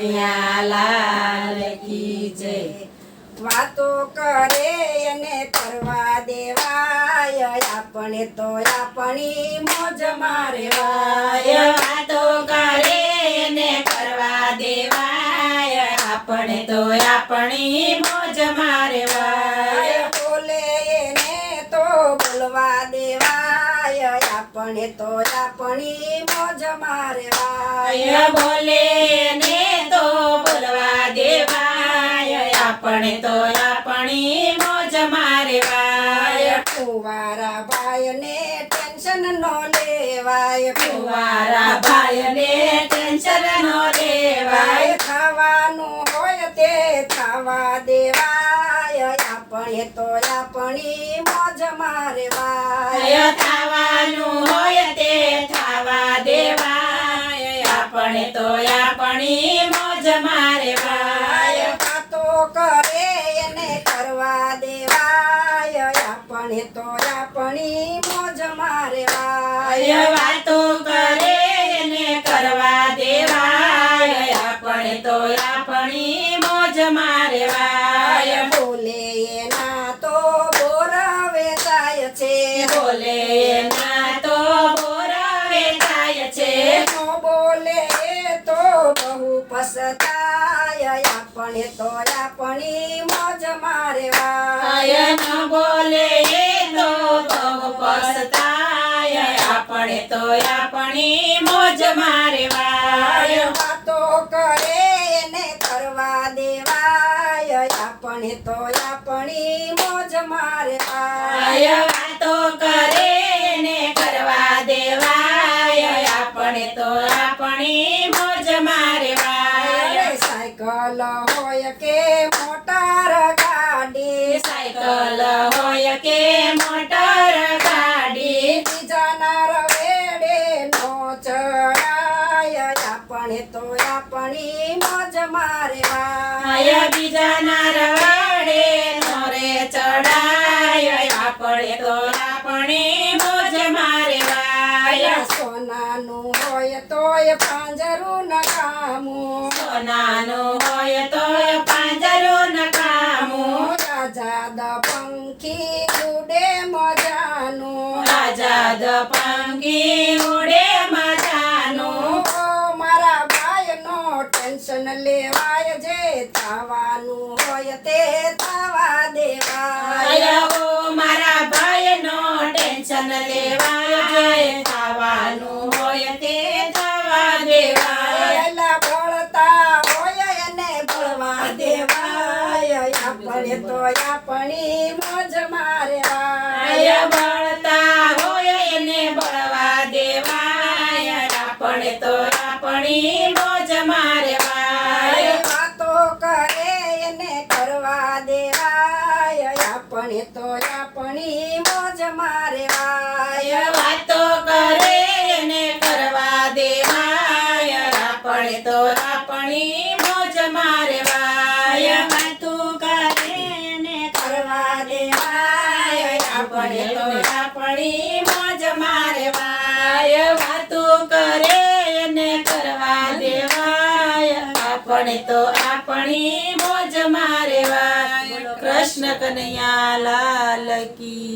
કનૈયા લાલ કી જય। વાતો કરે એને કરવા દેવાય, આપણે તો આપણી મોજ મારવાય। વાતો કરે એને કરવા દેવાય, આપણે તો આપણી મોજ મારવાય। બોલે એને તો બોલવા દેવાય, આપણે તો આપણી મોજ મારવાય। બોલે ને તો બોલવા દેવાય, આપણે તો આપણી મોજ મારવાય। કુંવારા ભાઈને ટેન્શન નો લેવાય, કુંવારા ભાઈને ટેન્શન નો લેવાય। ખાવાનું હોય તે ખાવા દેવાય, આપણે તો આપણી મોજ મારવાય। ખાવાનું હોય તે ખાવા દેવાય, આપણે તો આપણી મોજ મારવાય। વાતો કરે એને કરવા દેવાય, આપણે તો આપણી મોજ મારવાય। વાતો કરે ને કરવા દેવાય, આપણે તો આપણી મોજ મારવાય। બોલે એના તો બોર વેચાય છે, બોલે ના તો બોર વેચાય છે। નો બોલે તો બહુ પસ્તાય, આપણે તો આપણી મોજ મારવાય। ન બોલે તો બહુ પસ્તાય, આપણે તો આપણી મોજ મારવાય। વાતો કરે એને કરવા દેવાય, આપણે તો આપણી મોજ મારવાય। વાતો કરે ને કરવા દેવાય, આપણે તો આપણી મોજ મારવાય। સાયકલ હોય કે મોટર ગાડી, સાયકલ હોય કે મોટર ગાડી, બીજાના રવેડે નો ચડાય, આપણે તો આપણી મોજ મારવાય। બીજાના રવાડે નો રે ચડાય, આપણે તો આપણી મોજ મારવાય। સોનાનું હોય તોય પાંજરું નકામું, સોનાનું હોય તો પાંજરું નકામું, આઝાદ પંખી ઉડે મજાનું, આઝાદ પંખી ઉડે મજાનું। ઓ મારા ભાઈનો ટેન્શન લેવાય, જે થવાનું હોય તે થવા દેવાય। ઓ મારા ભાઈનો ટેન્શન લેવાય, ખાવાનું હોય તે થવા દેવાય। એલા બળતા હોય એને બળવા દેવાય, આપણે તો આપણી મોજ મારવાય। બળતા હોય એને બળવા દેવાય, આપણે તો આપણી મોજ મારવાય। વાતો કરે એને કરવા દેવાય, આપણે તો આપણી મોજ મારવાય। વાતો કરે એને કરવા દેવાય, આપણે તો આપણી મોજ મારવાય। વાતો કરે એને કરવા દેવાય, આપણે તો આપણી મોજ મારવાય। વાતો કરે એને કરવા દેવાય, આપણે તો આપણી મોજ મારવાય। કૃષ્ણ કનૈયા લાલ કી